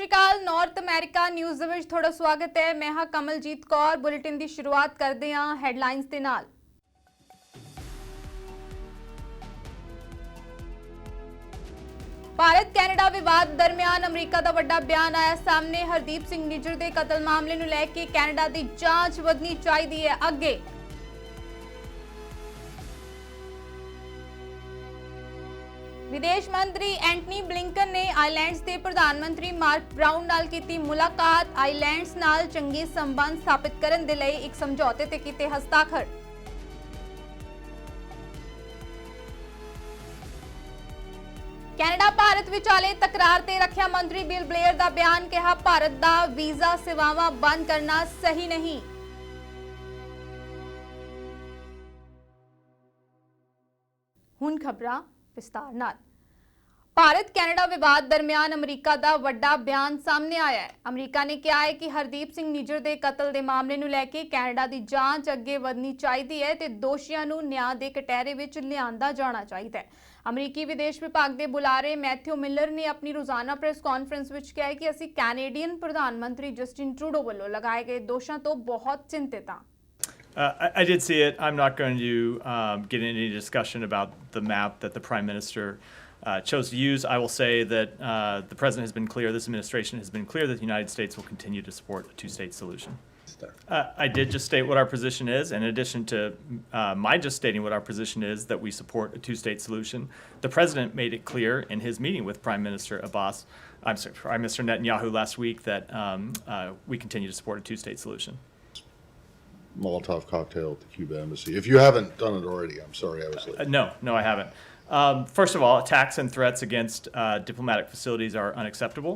श्री अकाल। North America news ਦੇ ਵਿੱਚ ਤੁਹਾਡਾ ਸਵਾਗਤ ਹੈ। ਮੈਂ ਹਾਂ ਕਮਲਜੀਤ ਕੌਰ। ਬੁਲੇਟਿਨ ਦੀ ਸ਼ੁਰੂਆਤ ਕਰਦੇ ਹਾਂ ਹੈਡਲਾਈਨਸ ਦੇ ਨਾਲ। ਭਾਰਤ ਕੈਨੇਡਾ ਵਿਵਾਦ ਦਰਮਿਆਨ ਅਮਰੀਕਾ ਦਾ ਵੱਡਾ ਬਿਆਨ ਆਇਆ ਸਾਹਮਣੇ। ਹਰਦੀਪ ਸਿੰਘ ਨਿੱਜਰ ਦੇ ਕਤਲ ਮਾਮਲੇ ਨੂੰ ਲੈ ਕੇ ਕੈਨੇਡਾ ਦੀ ਜਾਂਚ ਵਧਣੀ ਚਾਹੀਦੀ ਹੈ ਅੱਗੇ। विदेश मंत्री एंटनी ब्लिंकन ने आइलैंड्स के प्रधानमंत्री मार्क ब्राउन नाल कीती मुलाकात। आइलैंड्स नाल चंगे संबंध स्थापित करने दे लई एक समझौते ते कीते हस्ताक्षर। कैनेडा भारत विचाले तकरार ते रक्षा मंत्री बिल ब्लेयर दा बयान। कहा भारत दा वीजा सेवावां बंद करना सही नहीं। हुण खबरां विस्तार नाल। भारत कैनेडा विवाद दरमियान अमरीका का वड्डा बयान सामने आया है। अमरीका ने कहा है कि हरदीप सिंह निजर के कतल के मामले को लैके कैनेडा की जांच अगे वधनी चाहिए है ते दोषियों को न्याय के कटहरे में लिया जाना चाहिए है। अमरीकी विदेश विभाग के बुलारे मैथ्यू मिलर ने अपनी रोजाना प्रेस कॉन्फ्रेंस में कहा कि असीं कैनेडियन प्रधानमंत्री जस्टिन ट्रूडो वालों लगाए गए दोषों तो बहुत चिंतित हाँ। I did see it. I'm not going to get into any discussion about the map that the Prime Minister chose to use. I will say that the President has been clear, this administration has been clear that the United States will continue to support a two-state solution. I did just state what our position is. In addition to my just stating what our position is, that we support a two-state solution, the President made it clear in his meeting with Prime Minister Prime Minister Netanyahu last week that we continue to support a two-state solution. Molotov cocktail at the Cuba embassy. If you haven't done it already, I'm sorry I was late. No, I haven't. First of all, attacks and threats against diplomatic facilities are unacceptable.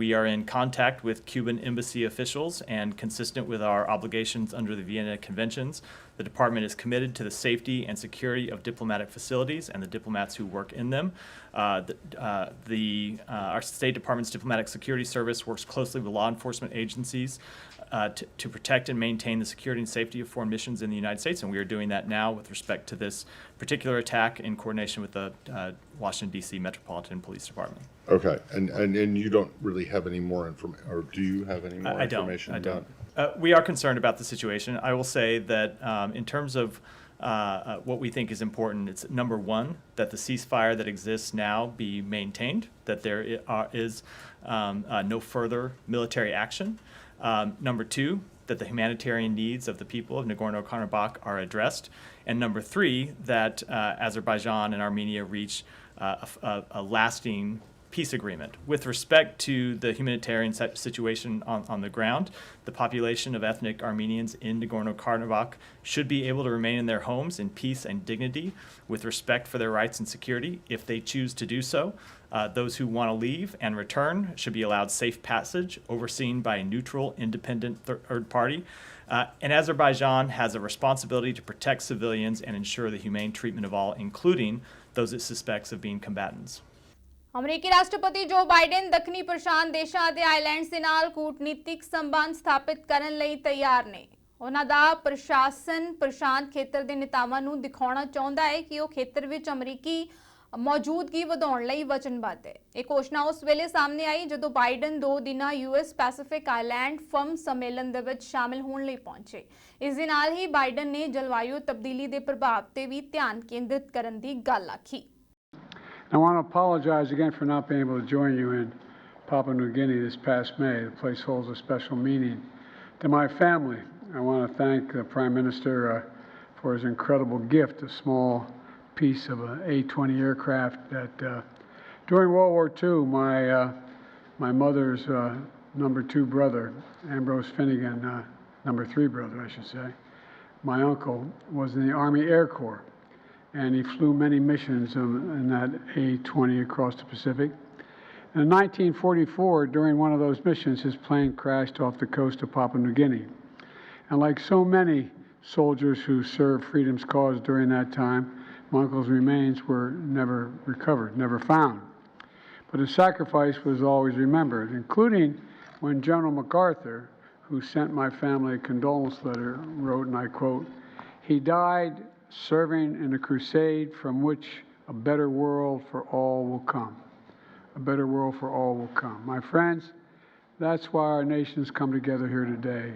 We are in contact with Cuban embassy officials, and consistent with our obligations under the Vienna Conventions, the department is committed to the safety and security of diplomatic facilities and the diplomats who work in them. Our State Department's Diplomatic Security Service works closely with law enforcement agencies to protect and maintain the security and safety of foreign missions in the United States, and we are doing that now with respect to this particular attack in coordination with the Washington, D.C. Metropolitan Police Department. Okay, and you don't really have any more information, or do you have any more information? I don't. We are concerned about the situation. I will say that in terms of what we think is important, it's number one, that the ceasefire that exists now be maintained, that there is no further military action. Number two, that the humanitarian needs of the people of Nagorno-Karabakh are addressed. And number three, that Azerbaijan and Armenia reach a lasting peace agreement. With respect to the humanitarian situation on the ground, the population of ethnic Armenians in Nagorno-Karabakh should be able to remain in their homes in peace and dignity with respect for their rights and security if they choose to do so. Those who want to leave and return should be allowed safe passage, overseen by a neutral, independent third party. And Azerbaijan has a responsibility to protect civilians and ensure the humane treatment of all, including those it suspects of being combatants. अमरीकी राष्ट्रपति Joe Biden दक्षिणी प्रशांत देशों के islands के नाल कूटनीतिक संबंध स्थापित करने लई तैयार ने। उन्हां दा प्रशासन प्रशांत खेतर के नेतावां नूं दिखाउणा चाहुंदा है कि वो खेतर विच अमरीकी मौजूदगी वधाउण लई वचनबद्ध है। एक घोषणा उस वेले सामने आई जदों बाइडन 2 दिना यूएस पैसिफिक आइलैंड फर्म सम्मेलन दे विच शामिल होण लई पहुंचे। इस दे नाल ही बाइडन ने जलवायु तब्दीली दे प्रभाव ते भी ध्यान केंद्रित करन दी गल आखी। I want to apologize again for not being able to join you in Papua New Guinea this past May. The place holds a special meaning to my family. I want to thank the Prime Minister for his incredible gift, a small piece of an A-20 aircraft that during World War II, my mother's number 2 brother, Ambrose Finnegan, number 3 brother, I should say, my uncle, was in the Army Air Corps. And he flew many missions in that A-20 across the Pacific. And in 1944, during one of those missions, his plane crashed off the coast of Papua New Guinea. And like so many soldiers who served freedom's cause during that time, my uncle's remains were never recovered, never found. But his sacrifice was always remembered, including when General MacArthur, who sent my family a condolence letter, wrote, and I quote, "He died serving in a crusade from which a better world for all will come." A better world for all will come. My friends, That's why our nations come together here today.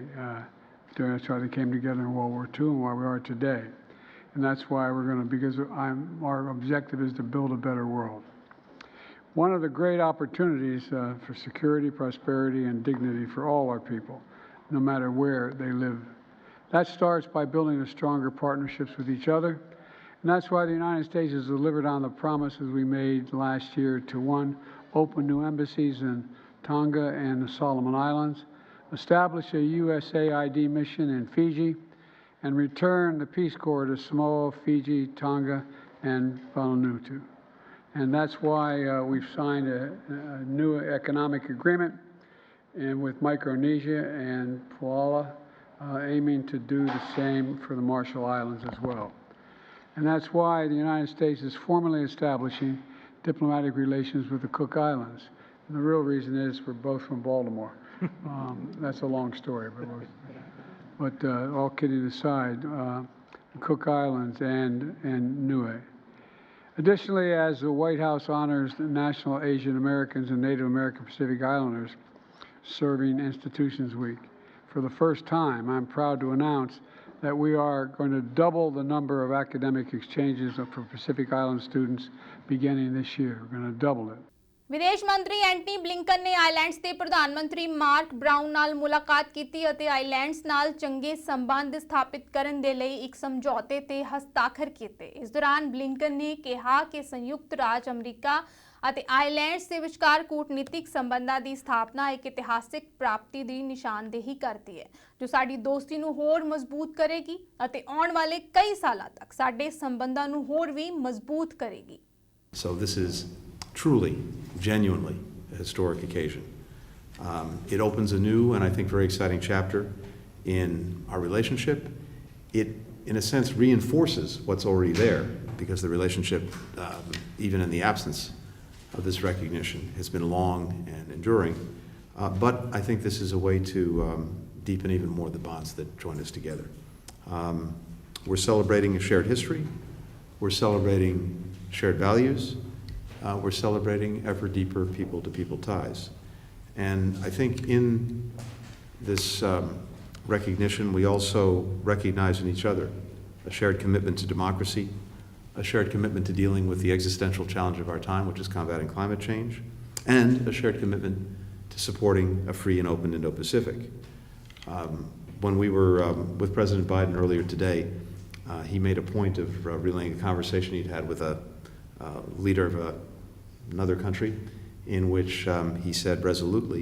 That's why they came together in World War II and why we are today. And that's why we're going to, because our objective is to build a better world. One of the great opportunities for security, prosperity, and dignity for all our people, no matter where they live. That starts by building stronger partnerships with each other. And that's why the United States has delivered on the promises we made last year to, one, open new embassies in Tonga and the Solomon Islands, establish a USAID mission in Fiji, and return the Peace Corps to Samoa, Fiji, Tonga, and Vanuatu. And that's why we've signed a new economic agreement with Micronesia and Palau, aiming to do the same for the Marshall Islands as well. And that's why the United States is formally establishing diplomatic relations with the Cook Islands. And the real reason is we're both from Baltimore. That's a long story, but all kidding aside, the Cook Islands and Niue. Additionally, as the White House honors the National Asian Americans and Native American Pacific Islanders Serving Institutions Week, for the first time, I'm proud to announce that we are going to double the number of academic exchanges for Pacific Island students beginning this year. We're going to double it. ਵਿਦੇਸ਼ ਮੰਤਰੀ Antony Blinken ਨੇ islands ਦੇ ਪ੍ਰਧਾਨ ਮੰਤਰੀ mark brown ਨਾਲ ਮੁਲਾਕਾਤ ਕੀਤੀ ਅਤੇ ਆਈਲੈਂਡਸ ਨਾਲ ਚੰਗੇ ਸੰਬੰਧ ਸਥਾਪਿਤ ਕਰਨ ਦੇ ਲਈ ਇੱਕ ਸਮਝੌਤੇ ਤੇ ਹਸਤਾਖਰ ਕੀਤੇ। ਇਸ ਦੌਰਾਨ ਬਲਿੰਕਨ ਨੇ ਕਿਹਾ ਕਿ ਸੰਯੁਕਤ ਰਾਜ ਅਮਰੀਕਾ ਅਤੇ ਆਈਲੈਂਡਸ ਦੇ ਵਿਚਕਾਰ ਕੂਟਨੀਤਿਕ ਸੰਬੰਧਾਂ ਦੀ ਸਥਾਪਨਾ ਇੱਕ ਇਤਿਹਾਸਿਕ ਪ੍ਰਾਪਤੀ ਦੀ ਨਿਸ਼ਾਨਦੇਹੀ ਕਰਦੀ ਹੈ ਜੋ ਸਾਡੀ ਦੋਸਤੀ ਨੂੰ ਹੋਰ ਮਜ਼ਬੂਤ ਕਰੇਗੀ ਅਤੇ ਆਉਣ ਵਾਲੇ ਕਈ ਸਾਲਾਂ ਤੱਕ ਸਾਡੇ ਸੰਬੰਧਾਂ ਨੂੰ ਹੋਰ ਵੀ ਮਜ਼ਬੂਤ ਕਰੇਗੀ। So this is truly, genuinely a historic occasion. It opens a new and I think very exciting chapter in our relationship. It, in a sense, reinforces what's already there because the relationship, even in the absence of this recognition, has been long and enduring. But I think this is a way to deepen even more the bonds that join us together. We're celebrating a shared history. We're celebrating shared values. We're celebrating ever deeper people-to-people ties. And I think in this recognition, we also recognize in each other a shared commitment to democracy, a shared commitment to dealing with the existential challenge of our time, which is combating climate change, and a shared commitment to supporting a free and open Indo-Pacific. When we were with President Biden earlier today, he made a point of relaying a conversation he'd had with a leader of another country in which he said resolutely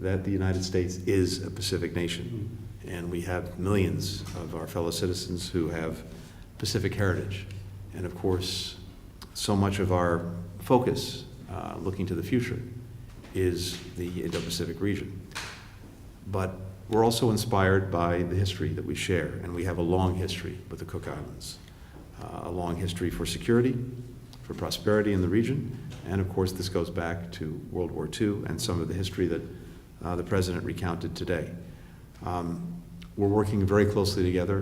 that the United States is a Pacific nation. And we have millions of our fellow citizens who have Pacific heritage. And of course, so much of our focus looking to the future is the Indo-Pacific region. But we're also inspired by the history that we share. And we have a long history with the Cook Islands, a long history for security, for prosperity in the region, and of course this goes back to World War II and some of the history that the President recounted today. We're working very closely together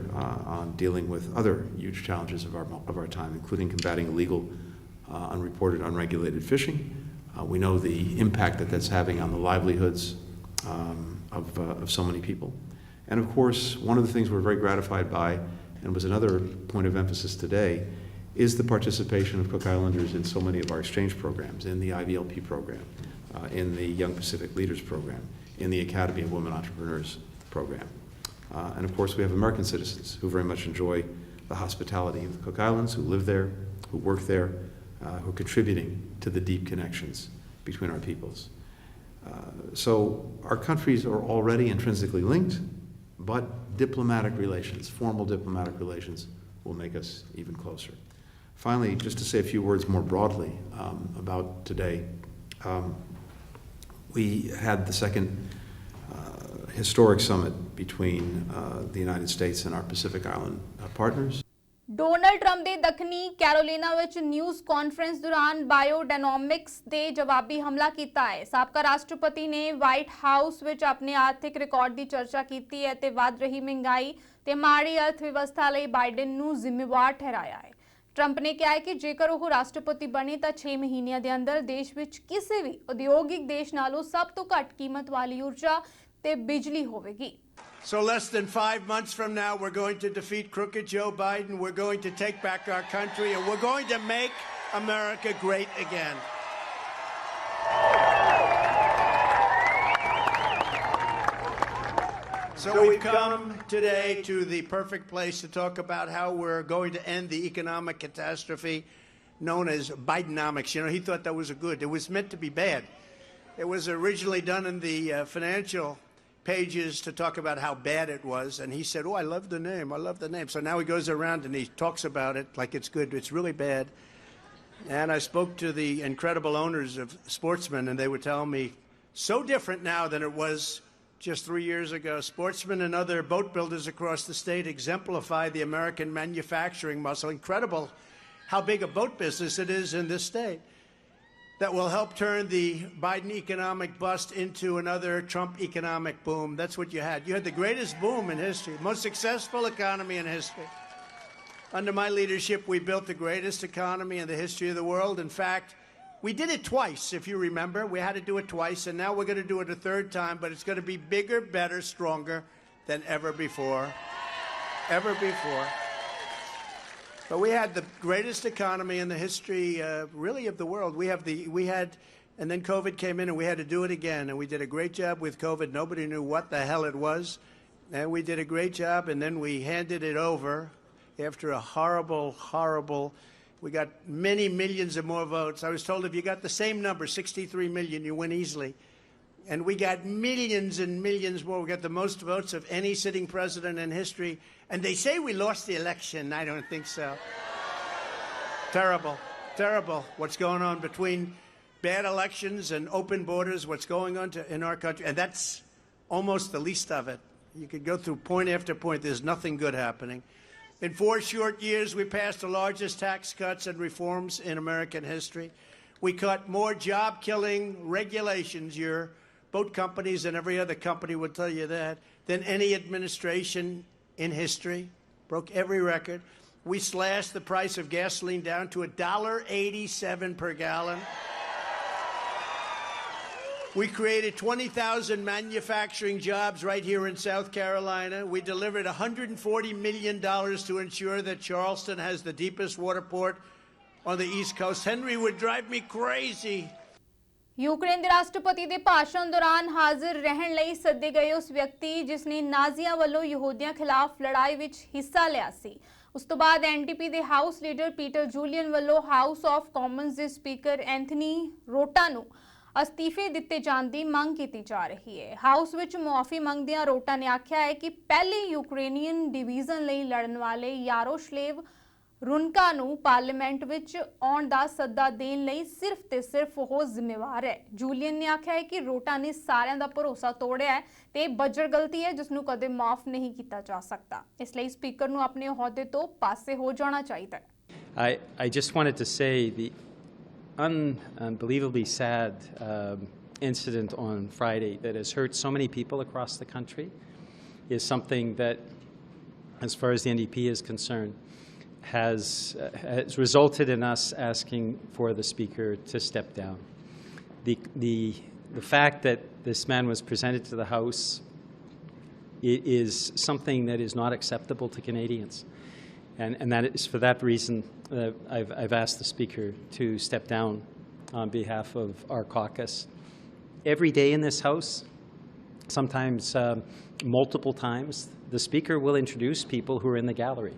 on dealing with other huge challenges of our time, including combating illegal, unreported, unregulated fishing. We know the impact that that's having on the livelihoods of so many people. And of course, one of the things we're very gratified by, and was another point of emphasis today, is the participation of Cook Islanders in so many of our exchange programs, in the IVLP program, in the Young Pacific Leaders program, in the Academy of Women Entrepreneurs program. And of course, we have American citizens who very much enjoy the hospitality of the Cook Islands, who live there, who work there, who are contributing to the deep connections between our peoples. So our countries are already intrinsically linked, but diplomatic relations, formal diplomatic relations, will make us even closer. Finally, just to say a few words more broadly about today, we had the second historic summit between the United States and our Pacific Island partners. Donald Trump ਦੇ ਦੱਖਣੀ Carolina ਵਿੱਚ news conference ਦੌਰਾਨ ਬਾਇਓਡਾਇਨਾਮਿਕਸ ਦੇ ਜਵਾਬੀ ਹਮਲਾ ਕੀਤਾ ਹੈ। ਸਾਬਕਾ ਰਾਸ਼ਟਰਪਤੀ ਨੇ ਵਾਈਟ ਹਾਊਸ ਵਿੱਚ ਆਪਣੇ ਆਰਥਿਕ ਰਿਕਾਰਡ ਦੀ ਚਰਚਾ ਕੀਤੀ ਹੈ ਤੇ ਵੱਧ ਰਹੀ ਮਹਿੰਗਾਈ ਤੇ ਮਾੜੀ ਅਰਥ ਵਿਵਸਥਾ ਲਈ ਬਾਈਡਨ ਨੂੰ ਜ਼ਿੰਮੇਵਾਰ ਠਹਿਰਾਇਆ ਹੈ। ਟਰੰਪ ਨੇ ਕਿਹਾ ਹੈ ਕਿ ਜੇਕਰ ਉਹ ਰਾਸ਼ਟਰਪਤੀ ਬਣੇ ਤਾਂ 6 ਮਹੀਨਿਆਂ ਦੇ ਅੰਦਰ ਦੇਸ਼ ਵਿੱਚ ਕਿਸੇ ਵੀ ਉਦਯੋਗਿਕ ਦੇਸ਼ ਨਾਲੋਂ ਸਭ ਤੋਂ ਘੱਟ ਕੀਮਤ ਵਾਲੀ ਊਰਜਾ ਤੇ ਬਿਜਲੀ ਹੋਵੇਗੀ। So less than 5 months from now, we're going to defeat crooked Joe Biden. We're going to take back our country, and we're going to make America great again. So we've come today to the perfect place to talk about how we're going to end the economic catastrophe known as Bidenomics. You know, he thought that was good. It was meant to be bad. It was originally done in the financial pages to talk about how bad it was, and he said, oh, I love the name, I love the name. So now he goes around and he talks about it like it's good. It's really bad. And I spoke to the incredible owners of Sportsman, and they were telling me, so different now than it was just 3 years ago. Sportsman and other boat builders across the state exemplify the American manufacturing muscle. Incredible how big a boat business it is in this state. That will help turn the Biden economic bust into another Trump economic boom. That's what you had. You had the greatest boom in history, most successful economy in history. Under my leadership, we built the greatest economy in the history of the world. In fact, we did it twice, if you remember. We had to do it twice, and now we're going to do it a third time, but it's going to be bigger, better, stronger than ever before. Ever before. But we had the greatest economy in the history, really, of the world. And then COVID came in, and we had to do it again. And we did a great job with COVID. Nobody knew what the hell it was. And we did a great job, and then we handed it over after a horrible, we got many millions of more votes. I was told if you got the same number, 63 million, you win easily. And we got millions and millions more. We got the most votes of any sitting president in history. And they say we lost the election. I don't think so. Terrible, terrible what's going on between bad elections and open borders, what's going on in our country. And that's almost the least of it. You could go through point after point. There's nothing good happening. In 4 short years, we passed the largest tax cuts and reforms in American history. We cut more job-killing regulations, your boat companies and every other company will tell you that, than any administration in history. Broke every record. We slashed the price of gasoline down to $1.87 per gallon. We created 20,000 manufacturing jobs right here in South Carolina. We delivered $140 million to ensure that Charleston has the deepest water port on the East Coast. Henry would drive me crazy. Ukraine के राष्ट्रपति के भाषण दौरान हाजिर रहने ਲਈ सद्दे गए उस व्यक्ति जिसने नाजियां वालों यहूदियों खिलाफ लड़ाई विच हिस्सा लिया सी। उस तो बाद एनडीपी के हाउस लीडर पीटर जूलियन वालों हाउस ऑफ कॉमन्स के स्पीकर एंथनी रोटा नूं अस्तीफे दिते जाण दी मंग की जा रही है। हाउस विच मुआफी मंगदियां रोटा ने आख्या है कि पहले यूक्रेनियन डिवीजन लई लड़न वाले यारोश्लेव रुनका नूं पार्लीमेंट विच आउण दा सद्दा देण लई सिर्फ ते सिर्फ वो जिम्मेवार है। जूलियन ने आख्या है कि रोटा ने सारिਆਂ ਦਾ ਭਰੋਸਾ ਤੋੜਿਆ ਹੈ ਤੇ ਬੱਜਰ ਗਲਤੀ ਹੈ ਜਿਸ ਨੂੰ ਕਦੇ ਮਾਫ ਨਹੀਂ ਕੀਤਾ ਜਾ ਸਕਦਾ। ਇਸ ਲਈ ਸਪੀਕਰ ਨੂੰ ਆਪਣੇ ਅਹੁਦੇ ਤੋਂ ਪਾਸੇ ਹੋ ਜਾਣਾ ਚਾਹੀਦਾ ਹੈ। I just wanted to say the unbelievably sad incident on Friday that has hurt so many people across the country is something that, as far as the NDP is concerned, has resulted in us asking for the Speaker to step down. The fact that this man was presented to the House is something that is not acceptable to Canadians. And that is for that reason I've asked the Speaker to step down on behalf of our caucus. Every day in this House, sometimes multiple times, the Speaker will introduce people who are in the gallery.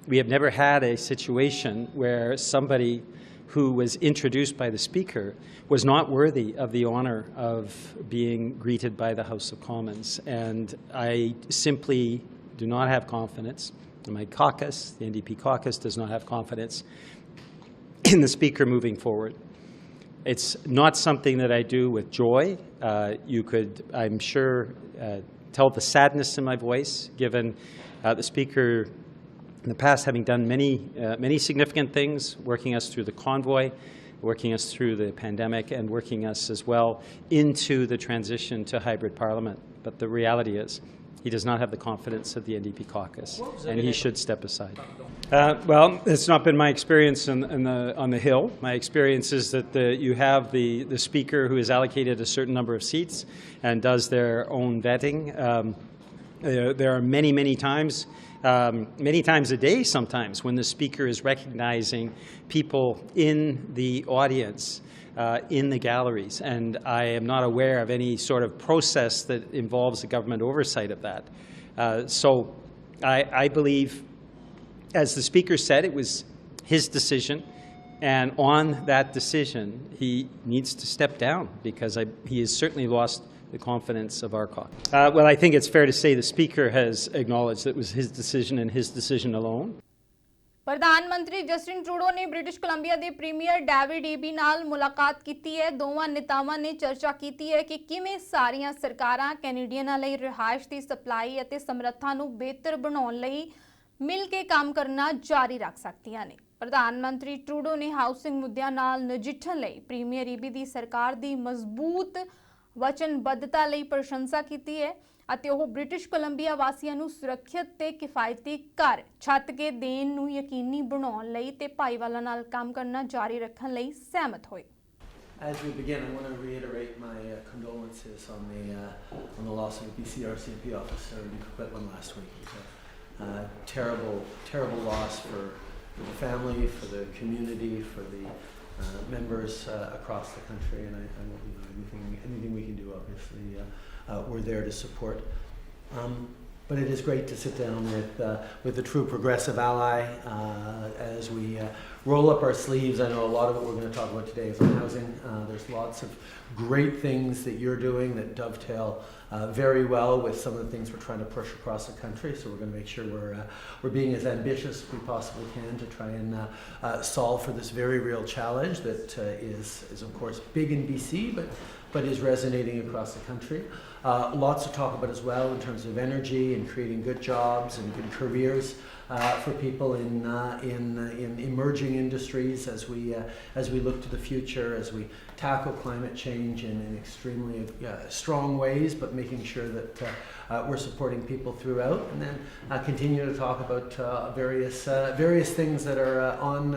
We have never had a situation where somebody who was introduced by the Speaker was not worthy of the honour of being greeted by the House of Commons. And I simply do not have confidence. My caucus, the NDP caucus, does not have confidence in the Speaker moving forward. It's not something that I do with joy. You could, I'm sure, tell the sadness in my voice, given the Speaker in the past having done many significant things, working us through the convoy, working us through the pandemic, and working us as well into the transition to hybrid parliament. But the reality is, he does not have the confidence of the NDP caucus, and he should step aside. Well, it's not been my experience on the Hill. My experience is that you have the Speaker who is allocated a certain number of seats and does their own vetting. There are many times a day sometimes when the Speaker is recognizing people in the audience, in the galleries, and I am not aware of any sort of process that involves the government oversight of that. So I believe, as the Speaker said, it was his decision, and on that decision he needs to step down because he has certainly lost the confidence of our caucus. Well, I think it's fair to say the Speaker has acknowledged that it was his decision and his decision alone. ਪ੍ਰਧਾਨ ਮੰਤਰੀ Justin Trudeau ਨੇ British Columbia ਦੇ premier David Eby ਨਾਲ ਮੁਲਾਕਾਤ ਕੀਤੀ ਹੈ। ਦੋਵਾਂ ਨੇਤਾਵਾਂ ਨੇ ਚਰਚਾ ਕੀਤੀ ਹੈ ਕਿ ਕਿਵੇਂ ਸਾਰੀਆਂ ਸਰਕਾਰਾਂ ਕੈਨੇਡੀਅਨਾਂ ਲਈ ਰਿਹਾਇਸ਼ ਦੀ ਸਪਲਾਈ ਅਤੇ ਸਮਰੱਥਾ ਨੂੰ ਬਿਹਤਰ ਬਣਾਉਣ ਲਈ ਮਿਲ ਕੇ ਕੰਮ ਕਰਨਾ ਜਾਰੀ ਰੱਖ ਸਕਦੀਆਂ ਨੇ। ਪ੍ਰਧਾਨ ਮੰਤਰੀ ਟਰੂਡੋ ਨੇ ਹਾਊਸਿੰਗ ਮੁੱਦਿਆਂ ਨਾਲ ਨਜਿੱਠਣ ਲਈ ਪ੍ਰੀਮੀਅਰ ਈਬੀ ਦੀ ਸਰਕਾਰ ਦੀ ਮਜ਼ਬੂਤ ਵਚਨਬੱਧਤਾ ਲਈ ਪ੍ਰਸ਼ੰਸਾ ਕੀਤੀ ਹੈ ਅਤੇ ਉਹ ਬ੍ਰਿਟਿਸ਼ ਕੋਲੰਬੀਆ ਵਾਸੀਆਂ ਨੂੰ ਸੁਰੱਖਿਅਤ ਤੇ ਕਿਫਾਇਤੀ ਘਰ ਛੱਤ ਕੇ ਦੇਣ ਨੂੰ ਯਕੀਨੀ ਬਣਾਉਣ ਲਈ ਤੇ ਭਾਈਵਾਲਾਂ ਨਾਲ ਕੰਮ ਕਰਨਾ ਜਾਰੀ ਰੱਖਣ ਲਈ ਸਹਿਮਤ ਹੋਏ। As we begin, I want to reiterate my condolences on the loss of a BC RCMP officer in Coquitlam last week. It was a terrible loss for the family, for the community, for the members across the country, and anything we can do, obviously, we're there to support. But it is great to sit down with a true progressive ally as we roll up our sleeves. I know a lot of what we're going to talk about today is on housing. There's lots of great things that you're doing that dovetail very well with some of the things we're trying to push across the country. So we're going to make sure we're being as ambitious as we possibly can to try and solve for this very real challenge that is of course big in BC, but is resonating across the country. Lots to talk about as well in terms of energy and creating good jobs and good careers for people in emerging industries as we look to the future, as we tackle climate change in extremely strong ways, but making sure that we're supporting people throughout, and then continue to talk about various things that are on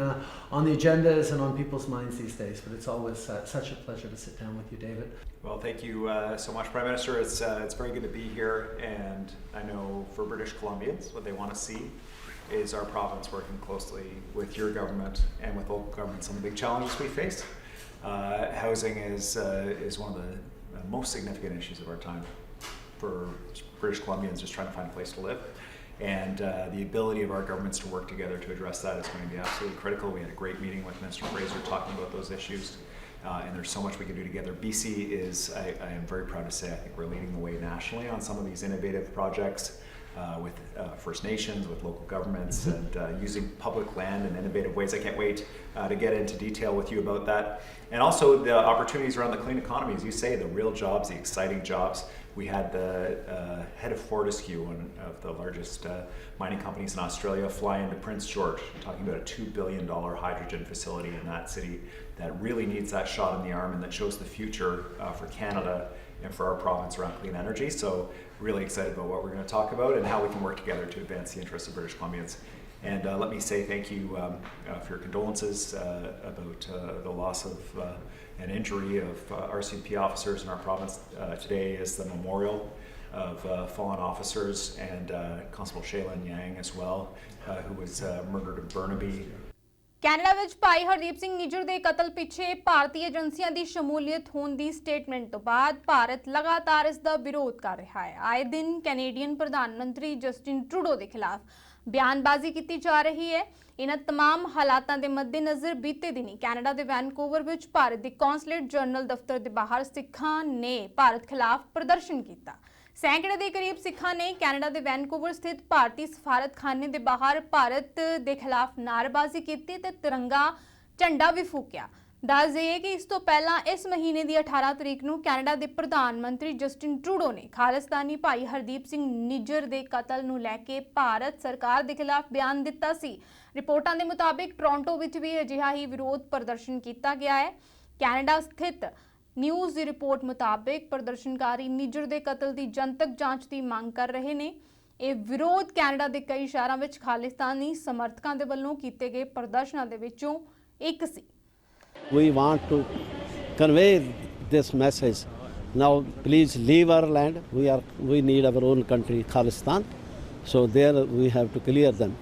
the agendas and on people's minds these days. But it's always such a pleasure to sit down with you, David. Well, thank you so much, Prime Minister. It's very good to be here, and I know for British Columbians, what they want to see is our province working closely with your government and with local governments on the big challenges we face. Housing is one of the most significant issues of our time for British Columbians just trying to find a place to live. And the ability of our governments to work together to address that is going to be absolutely critical. We had a great meeting with Minister Fraser talking about those issues. And there's so much we can do together. BC is, I am very proud to say, I think we're leading the way nationally on some of these innovative projects with First Nations, with local governments, and using public land in innovative ways. I can't wait to get into detail with you about that. And also the opportunities around the clean economy, as you say, the real jobs, the exciting jobs. We had the head of Fortescue, one of the largest mining companies in Australia, fly into Prince George, talking about a $2 billion hydrogen facility in that city that really needs that shot in the arm and that shows the future for Canada and for our province around clean energy. So really excited about what we're going to talk about and how we can work together to advance the interests of British Columbians. And let me say thank you for your condolences about the loss of and injury of RCMP officers in our province. Today is the memorial of fallen officers and Constable Shaylin Yang as well, who was murdered in Burnaby. Canada ਵਿੱਚ ਭਾਈ ਹਰਦੀਪ ਸਿੰਘ ਨਿੱਜਰ ਦੇ ਕਤਲ ਪਿੱਛੇ ਭਾਰਤੀ ਏਜੰਸੀਆਂ ਦੀ ਸ਼ਮੂਲੀਅਤ ਹੋਣ ਦੀ statement ਤੋਂ ਬਾਅਦ ਭਾਰਤ ਲਗਾਤਾਰ ਇਸ ਦਾ ਵਿਰੋਧ ਕਰ ਰਿਹਾ ਹੈ। ਆਏ ਦਿਨ ਕੈਨੇਡੀਅਨ ਪ੍ਰਧਾਨ ਮੰਤਰੀ ਜਸਟਿਨ ਟਰੂਡੋ ਦੇ ਖਿਲਾਫ ਬਿਆਨਬਾਜ਼ੀ ਕੀਤੀ ਜਾ ਰਹੀ ਹੈ। ਇਹਨਾਂ तमाम ਹਾਲਾਤਾਂ ਦੇ ਮੱਦੇਨਜ਼ਰ ਬੀਤੇ ਦਿਨੀ ਕੈਨੇਡਾ ਦੇ ਵੈਨਕੂਵਰ ਵਿੱਚ ਭਾਰਤ ਦੇ ਕੌਂਸਲੇਟ ਜਨਰਲ ਦਫ਼ਤਰ ਦੇ ਬਾਹਰ ਸਿੱਖਾਂ ਨੇ ਭਾਰਤ ਖਿਲਾਫ ਪ੍ਰਦਰਸ਼ਨ ਕੀਤਾ। ਸੈਂਕੜੇ ਦੇ ਕਰੀਬ ਸਿੱਖਾਂ ਨੇ ਕੈਨੇਡਾ ਦੇ ਵੈਨਕੂਵਰ ਸਥਿਤ ਭਾਰਤੀ ਸਫਾਰਤਖਾਨੇ ਦੇ ਬਾਹਰ ਭਾਰਤ ਦੇ ਖਿਲਾਫ ਨਾਅਰੇਬਾਜ਼ੀ ਕੀਤੀ ਤੇ ਤਿਰੰਗਾ ਝੰਡਾ ਵੀ ਫੂਕਿਆ। ਦੱਸ ਦਈਏ ਕਿ ਇਸ ਤੋਂ ਪਹਿਲਾਂ ਇਸ ਮਹੀਨੇ ਦੀ 18 ਤਰੀਕ ਨੂੰ ਕੈਨੇਡਾ ਦੇ ਪ੍ਰਧਾਨ ਮੰਤਰੀ ਜਸਟਿਨ ਟਰੂਡੋ ਨੇ ਖਾਲਿਸਤਾਨੀ ਭਾਈ ਹਰਦੀਪ ਸਿੰਘ ਨਿੱਜਰ ਦੇ ਕਤਲ ਨੂੰ ਲੈ ਕੇ ਭਾਰਤ ਸਰਕਾਰ ਦੇ ਖਿਲਾਫ ਬਿਆਨ ਦਿੱਤਾ ਸੀ। ਰਿਪੋਰਟਾਂ ਦੇ ਮੁਤਾਬਿਕ ਟੋਰਾਂਟੋ ਵਿੱਚ ਵੀ ਅਜਿਹਾ ਹੀ ਵਿਰੋਧ ਪ੍ਰਦਰਸ਼ਨ ਕੀਤਾ ਗਿਆ ਹੈ। ਕੈਨੇਡਾ ਸਥਿਤ ਨਿਊਜ਼ ਦੀ ਰਿਪੋਰਟ ਮੁਤਾਬਕ ਪ੍ਰਦਰਸ਼ਨਕਾਰੀ ਨਿੱਜਰ ਦੇ ਕਤਲ ਦੀ ਜਨਤਕ ਜਾਂਚ ਦੀ ਮੰਗ ਕਰ ਰਹੇ ਨੇ। ਇਹ ਵਿਰੋਧ ਕੈਨੇਡਾ ਦੇ ਕਈ ਸ਼ਹਿਰਾਂ ਵਿੱਚ ਖਾਲਿਸਤਾਨੀ ਸਮਰਥਕਾਂ ਦੇ ਵੱਲੋਂ ਕੀਤੇ ਗਏ ਪ੍ਰਦਰਸ਼ਨਾਂ ਦੇ ਵਿੱਚੋਂ ਇੱਕ ਸੀ। We want to convey this message. Now, please leave our land. We need our own country, Khalistan. So there we have to clear them.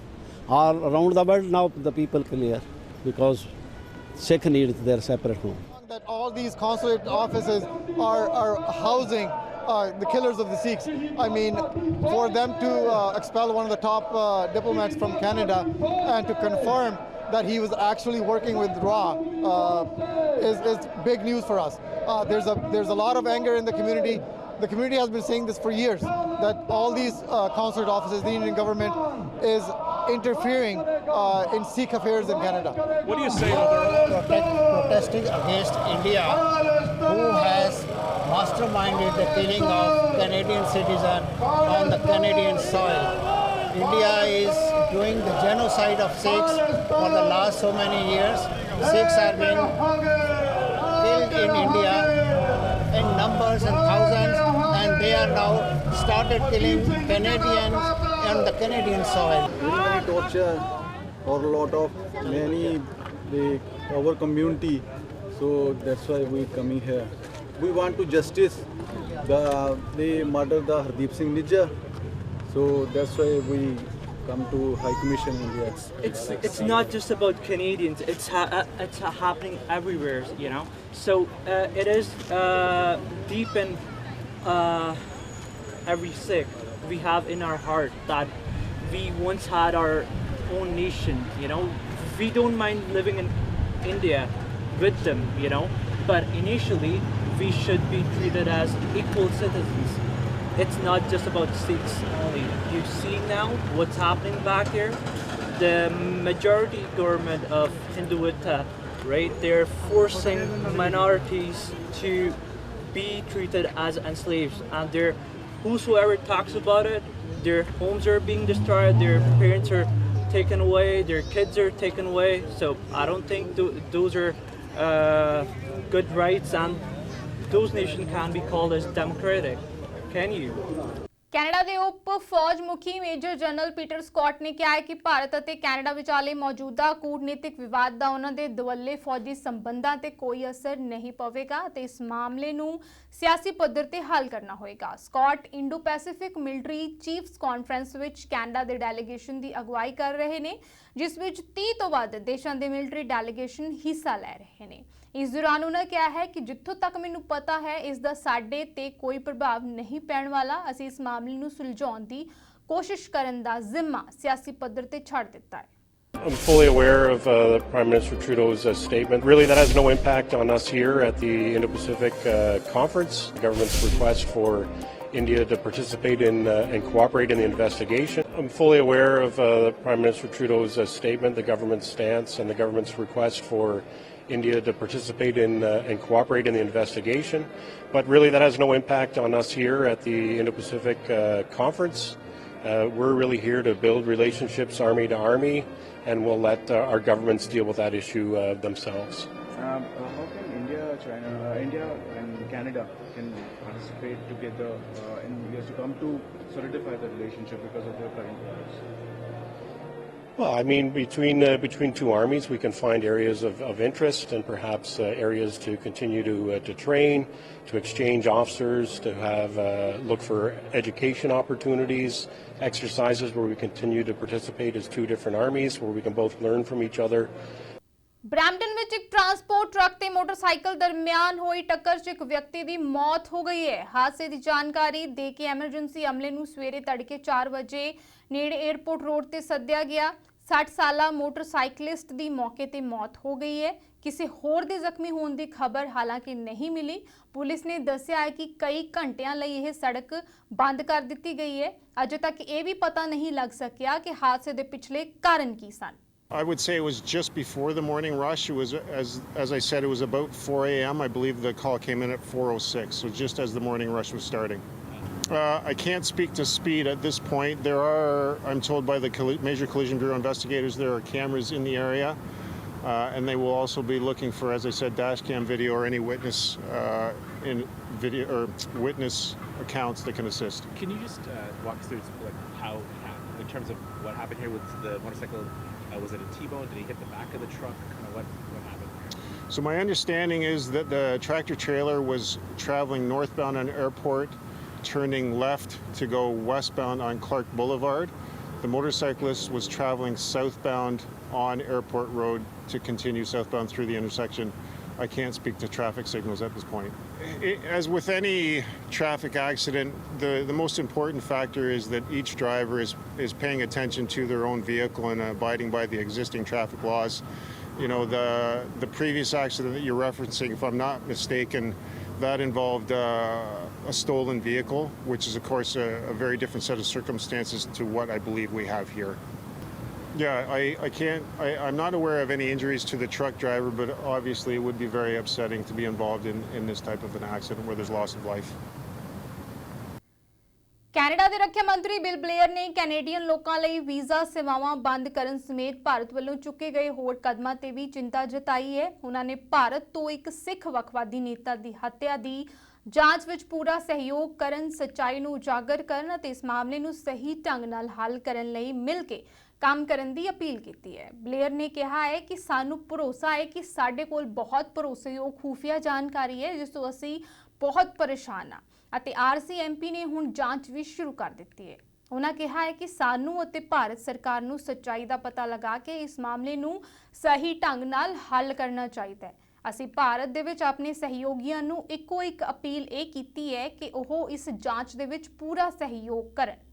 All around the world now the people clear because Sikh needs their separate home. That all these consulate offices are housing the killers of the Sikhs. I mean, for them to expel one of the top diplomats from Canada and to confirm that he was actually working with RA is big news for us. There's a lot of anger in the community. The community has been saying this for years, that all these consulate offices, the Indian government is interfering in Sikh affairs in Canada. What do you say to protesting against India, who has masterminded the killing of Canadian citizen on the Canadian soil? India is doing the genocide of Sikhs for the last so many years. Sikhs are being killed in India in numbers and thousands, and they are now started killing Canadians on the Canadian soil. Very many torture or a lot of our community, so that's why we coming here. We want to justice. They murdered the Hardeep Singh Nijjar, so that's why we come to High Commission India. It's not just about Canadians. It's happening everywhere, you know. So it is deep in every Sikh we have in our heart that we once had our own nation, you know. We don't mind living in India with them, you know, but initially we should be treated as equal citizens. It's not just about Sikhs only. You see now what's happening back here. The majority government of Hinduita, right? They're forcing minorities to be treated as enslaved, and whosoever talks about it, their homes are being destroyed, their parents are taken away, their kids are taken away. So I don't think those are good rights, and those nations can be called as democratic. Can you? Canada ਦੇ ਉਪ ਫੌਜ ਮੁਖੀ major general Peter Scott ਨੇ ਕਿਹਾ ਹੈ ਕਿ ਭਾਰਤ ਅਤੇ Canada ਵਿਚਾਲੇ ਮੌਜੂਦਾ ਕੂਟਨੀਤਿਕ ਵਿਵਾਦ ਦਾ ਉਹਨਾਂ ਦੇ ਦੁਵੱਲੇ ਫੌਜੀ ਸੰਬੰਧਾਂ ਤੇ ਕੋਈ ਅਸਰ ਨਹੀਂ ਪਵੇਗਾ ਅਤੇ ਇਸ ਮਾਮਲੇ ਨੂੰ ਸਿਆਸੀ ਪੱਧਰ ਤੇ ਹੱਲ ਕਰਨਾ ਹੋਏਗਾ। Scott Indo Pacific military chiefs conference ਵਿੱਚ ਕੈਨੇਡਾ ਦੇ ਡੈਲੀਗੇਸ਼ਨ ਦੀ ਅਗਵਾਈ ਕਰ ਰਹੇ ਨੇ, ਜਿਸ ਵਿੱਚ 30 ਤੋਂ ਵੱਧ ਦੇਸ਼ਾਂ ਦੇ ਮਿਲਟਰੀ ਡੈਲੀਗੇਸ਼ਨ ਹਿੱਸਾ ਲੈ ਰਹੇ ਨੇ। ਇਸ ਦੌਰਾਨ ਉਹਨਾਂ ਕਿਹਾ ਹੈ ਕਿ ਜਿੱਥੋਂ ਤੱਕ ਮੈਨੂੰ ਪਤਾ ਹੈ ਇਸ ਦਾ ਸਾਡੇ ਤੇ ਕੋਈ ਪ੍ਰਭਾਵ ਨਹੀਂ ਪੈਣ ਵਾਲਾ। ਅਸੀਂ ਇਸ ਮਾਮਲੇ ਨੂੰ ਸੁਲਝਾਉਣ ਦੀ ਕੋਸ਼ਿਸ਼ ਕਰਨ ਦਾ ਜ਼ਿੰਮਾ ਸਿਆਸੀ ਪੱਧਰ ਤੇ ਛੱਡ ਦਿੱਤਾ ਹੈ। I'm fully aware of Prime Minister Trudeau's statement. Really, that has no impact on us here at the Indo-Pacific Conference. The government's request for India to participate in and cooperate in the investigation. I'm fully aware of Prime Minister Trudeau's statement, the government's stance, and the government's request for India to participate in and cooperate in the investigation. But really, that has no impact on us here at the Indo-Pacific Conference. We're really here to build relationships army to army, and we'll let our governments deal with that issue themselves. How can India and Canada can participate together in years to come to solidify the relationship because of their current wars? Well, I mean, between two armies, we can find areas of interest and perhaps areas to continue to train, to exchange officers, to have look for education opportunities, exercises where we continue to participate as two different armies, where we can both learn from each other. Brampton ਵਿੱਚ ਇੱਕ transport truck ਤੇ motorcycle ਦਰਮਿਆਨ ਹੋਈ ਟੱਕਰ 'ਚ ਇੱਕ ਵਿਅਕਤੀ ਦੀ ਮੌਤ ਹੋ ਗਈ ਹੈ। ਹਾਦਸੇ ਦੀ ਜਾਣਕਾਰੀ ਦੇ ਕੇ ਐਮਰਜੈਂਸੀ ਅਮਲੇ ਨੂੰ ਸਵੇਰੇ ਤੜਕੇ 4 ਵਜੇ ਨੇੜੇ 에ਅਰਪੋਰਟ ਰੋਡ ਤੇ ਸੱਦਿਆ ਗਿਆ। 60 ਸਾਲਾ ਮੋਟਰਸਾਈਕਲਿਸਟ ਦੀ ਮੌਕੇ ਤੇ ਮੌਤ ਹੋ ਗਈ ਹੈ। ਕਿਸੇ ਹੋਰ ਦੇ ਜ਼ਖਮੀ ਹੋਣ ਦੀ ਖਬਰ ਹਾਲਾਂਕਿ ਨਹੀਂ ਮਿਲੀ। ਪੁਲਿਸ ਨੇ ਦੱਸਿਆ ਹੈ ਕਿ ਕਈ ਘੰਟਿਆਂ ਲਈ ਇਹ ਸੜਕ ਬੰਦ ਕਰ ਦਿੱਤੀ ਗਈ ਹੈ। ਅਜੇ ਤੱਕ ਇਹ ਵੀ ਪਤਾ ਨਹੀਂ ਲੱਗ ਸਕਿਆ ਕਿ ਹਾਦਸੇ ਦੇ ਪਿਛਲੇ ਕਾਰਨ ਕੀ ਸਨ। I would say it was just before the morning rush. It was, as I said, it was about 4 a.m. I believe the call came in at 4:06, so just as the morning rush was starting. I can't speak to speed at this point. There are, I'm told by the Major Collision Bureau investigators, there are cameras in the area. And they will also be looking for, as I said, dash cam video or any witness in video or witness accounts that can assist. Can you just walk us through like how in terms of what happened here with the motorcycle? Was it a T-bone? Did he hit the back of the truck? Kind of what happened? So my understanding is that the tractor trailer was traveling northbound on Airport, turning left to go westbound on Clark Boulevard. The motorcyclist was traveling southbound on Airport Road to continue southbound through the intersection. I can't speak to traffic signals at this point. As with any traffic accident, the most important factor is that each driver is paying attention to their own vehicle and abiding by the existing traffic laws. You know, the previous accident that you're referencing, if I'm not mistaken, that involved a stolen vehicle, which is, of course, a very different set of circumstances to what I believe we have here. Yeah, I'm not aware of any injuries to the truck driver, but obviously it would be very upsetting to be involved in this type of an accident where there's loss of life. Canada ਦੇ ਰੱਖਿਆ ਮੰਤਰੀ bill Blair ਨੇ Canadian ਲੋਕਾਂ ਲਈ visa ਸੇਵਾਵਾਂ ਬੰਦ ਕਰਨ ਸਮੇਤ ਭਾਰਤ ਵੱਲੋਂ ਚੁੱਕੇ ਗਏ ਹੋਰ ਕਦਮਾਂ ਤੇ ਵੀ ਚਿੰਤਾ ਜਤਾਈ ਹੈ। ਉਹਨਾਂ ਨੇ ਭਾਰਤ ਤੋਂ ਇੱਕ ਸਿੱਖ ਵੱਖਵਾਦੀ ਨੇਤਾ ਦੀ ਹੱਤਿਆ ਦੀ ਜਾਂਚ ਵਿੱਚ ਪੂਰਾ ਸਹਿਯੋਗ ਕਰਨ, ਸੱਚਾਈ ਨੂੰ ਉਜਾਗਰ ਕਰਨ ਅਤੇ ਇਸ ਮਾਮਲੇ ਨੂੰ ਸਹੀ ਢੰਗ ਨਾਲ ਹੱਲ ਕਰਨ ਲਈ ਮਿਲ ਕੇ ਕੰਮ ਕਰਨ ਦੀ ਅਪੀਲ ਕੀਤੀ ਹੈ। ਬਲੇਅਰ ਨੇ ਕਿਹਾ ਹੈ ਕਿ ਸਾਨੂੰ ਭਰੋਸਾ ਹੈ ਕਿ ਸਾਡੇ ਕੋਲ ਬਹੁਤ ਭਰੋਸੇਯੋਗ ਖੂਫੀਆ ਜਾਣਕਾਰੀ ਹੈ ਜਿਸ ਤੋਂ ਅਸੀਂ ਬਹੁਤ ਪਰੇਸ਼ਾਨ ਹਾਂ ਅਤੇ RCMP ਨੇ ਹੁਣ ਜਾਂਚ ਵੀ ਸ਼ੁਰੂ ਕਰ ਦਿੱਤੀ ਹੈ। ਉਹਨਾਂ ਕਿਹਾ ਹੈ ਕਿ ਸਾਨੂੰ ਅਤੇ ਭਾਰਤ ਸਰਕਾਰ ਨੂੰ ਸੱਚਾਈ ਦਾ ਪਤਾ ਲਗਾ ਕੇ ਇਸ ਮਾਮਲੇ ਨੂੰ ਸਹੀ ਢੰਗ ਨਾਲ ਹੱਲ ਕਰਨਾ ਚਾਹੀਦਾ ਹੈ। ਅਸੀਂ ਭਾਰਤ ਦੇ ਵਿੱਚ ਆਪਣੇ ਸਹਿਯੋਗੀਆਂ ਨੂੰ ਇੱਕੋ ਇੱਕ ਅਪੀਲ ਇਹ ਕੀਤੀ ਹੈ ਕਿ ਉਹ ਇਸ ਜਾਂਚ ਦੇ ਵਿੱਚ ਪੂਰਾ ਸਹਿਯੋਗ ਕਰਨ।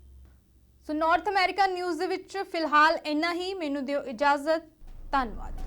ਸੋ ਨਾਰਥ ਅਮਰੀਕਾ ਨਿਊਜ਼ ਦੇ ਵਿੱਚ ਫਿਲਹਾਲ ਇੰਨਾ ਹੀ। ਮੈਨੂੰ ਦਿਓ ਇਜਾਜ਼ਤ। ਧੰਨਵਾਦ।